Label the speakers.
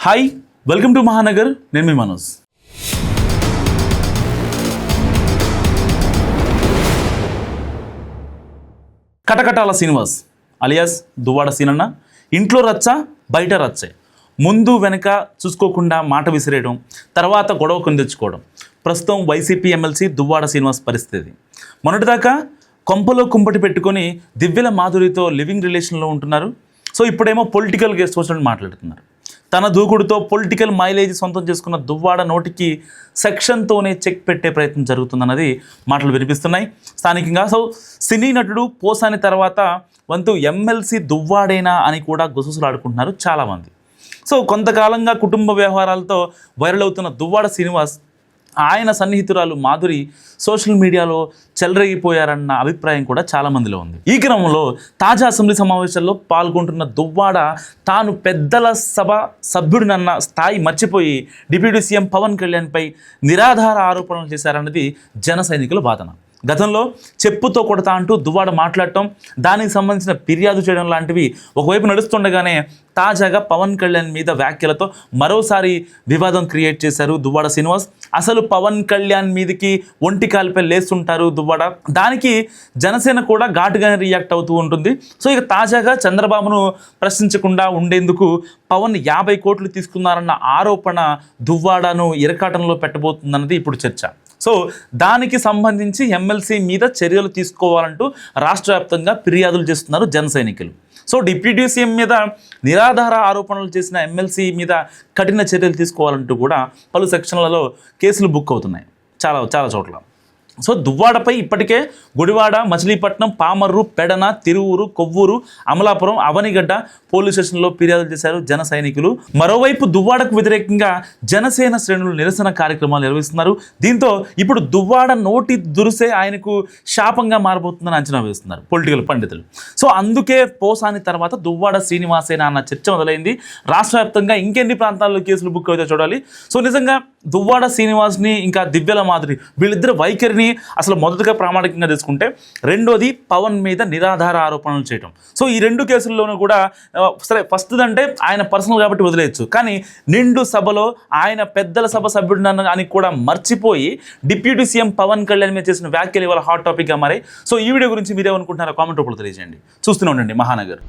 Speaker 1: Hi, welcome to Mahanagar. నేను మీ మనోజ్. కటకటాల Srinivas alias Duvvada సీనన్న ఇంట్లో రచ్చ బయట రచ్చే, ముందు వెనక చూసుకోకుండా మాట విసిరేయడం, తర్వాత గొడవ కొని తెచ్చుకోవడం ప్రస్తుతం వైసీపీ ఎమ్మెల్సీ దువ్వాడ శ్రీనివాస్ పరిస్థితి. మొన్నటిదాకా కొంపలో కుంపటి పెట్టుకొని దివ్యల మాధురితో లివింగ్ రిలేషన్లో ఉంటున్నారు. సో ఇప్పుడేమో పొలిటికల్ గెస్ట్ వచ్చినట్టు మాట్లాడుతున్నారు. తన దూకుడుతో పొలిటికల్ మైలేజ్ సొంతం చేసుకున్న దువ్వాడ నోటికి సెక్షన్తోనే చెక్ పెట్టే ప్రయత్నం జరుగుతుందన్నది మాటలు వినిపిస్తున్నాయి స్థానికంగా. సో సినీ నటుడు పోసాని తర్వాత వంతు ఎమ్మెల్సీ దువ్వాడేనా అని కూడా గుసగుసలాడుకుంటున్నారు చాలామంది. సో కొంతకాలంగా కుటుంబ వ్యవహారాలతో వైరల్ అవుతున్న దువ్వాడ శ్రీనివాస్, ఆయన సన్నిహితురాలు మాధురి సోషల్ మీడియాలో చెలరేగిపోయారన్న అభిప్రాయం కూడా చాలామందిలో ఉంది. ఈ క్రమంలో తాజా అసెంబ్లీ సమావేశాల్లో పాల్గొంటున్న దువ్వాడ తాను పెద్దల సభ సభ్యుడినన్న స్థాయి మర్చిపోయి డిప్యూటీ సీఎం పవన్ కళ్యాణ్పై నిరాధార ఆరోపణలు చేశారన్నది జన సైనికుల వాదన. గతంలో చెప్పుతో కొడతా అంటూ దువ్వాడ మాట్లాడటం, దానికి సంబంధించిన ఫిర్యాదు చేయడం లాంటివి ఒకవైపు నడుస్తుండగానే తాజాగా పవన్ కళ్యాణ్ మీద వ్యాఖ్యలతో మరోసారి వివాదం క్రియేట్ చేశారు దువ్వాడ శ్రీనివాస్. అసలు పవన్ కళ్యాణ్ మీదకి ఒంటి కాలిపై లేస్తుంటారు దువ్వాడ. దానికి జనసేన కూడా ఘాటుగానే రియాక్ట్ అవుతూ ఉంటుంది. సో ఇక తాజాగా చంద్రబాబును ప్రశ్నించకుండా ఉండేందుకు పవన్ 50 కోట్లు తీసుకున్నారన్న ఆరోపణ దువ్వాడను ఇరకాటంలో పెట్టబోతుందన్నది ఇప్పుడు చర్చ. సో దానికి సంబంధించి ఎమ్మెల్సీ మీద చర్యలు తీసుకోవాలంటూ రాష్ట్ర వ్యాప్తంగా ఫిర్యాదులు చేస్తున్నారు జన సైనికులు. సో డిప్యూటీ సీఎం మీద నిరాధార ఆరోపణలు చేసిన ఎమ్మెల్సీ మీద కఠిన చర్యలు తీసుకోవాలంటూ కూడా పలు సెక్షన్లలో కేసులు బుక్ అవుతున్నాయి చాలా చోట్ల. సో దువ్వాడపై ఇప్పటికే గుడివాడ, మచిలీపట్నం, పామర్రు, పెడన, తిరువూరు, కొవ్వూరు, అమలాపురం, అవనిగడ్డ పోలీస్ స్టేషన్లో ఫిర్యాదులు చేశారు జన సైనికులు. మరోవైపు దువ్వాడకు వ్యతిరేకంగా జనసేన శ్రేణులు నిరసన కార్యక్రమాలు నిర్వహిస్తున్నారు. దీంతో ఇప్పుడు దువ్వాడ నోటి దురుసే ఆయనకు శాపంగా మారబోతుందని అంచనా వేస్తున్నారు పొలిటికల్ పండితులు. సో అందుకే పోసాని తర్వాత దువ్వాడ శ్రీనివాసేనా అన్న చర్చ మొదలైంది. రాష్ట్ర వ్యాప్తంగా ఇంకెన్ని ప్రాంతాల్లో కేసులు బుక్ అవుతాయో చూడాలి. సో నిజంగా దువ్వాడ శ్రీనివాస్ని ఇంకా దివ్యల మాధురి వీళ్ళిద్దరు వైఖరిని అసలు మొదటగా ప్రామాణికంగా తీసుకుంటే, రెండోది పవన్ మీద నిరాధార ఆరోపణలు చేయటం. సో ఈ రెండు కేసుల్లోనూ కూడా సరే ఫస్ట్ అంటే ఆయన పర్సనల్ కాబట్టి వదిలేయచ్చు, కానీ నిండు సభలో ఆయన పెద్దల సభ సభ్యుడు అని కూడా మర్చిపోయి డిప్యూటీ సీఎం పవన్ కళ్యాణ్ మీద చేసిన వ్యాఖ్యలు ఇవాళ హాట్ టాపిక్గా మారాయి. సో ఈ వీడియో గురించి మీరేమనుకుంటున్నారో కామెంట్ రూపంలో తెలియజేయండి. చూస్తూనే ఉండండి మహానగర్.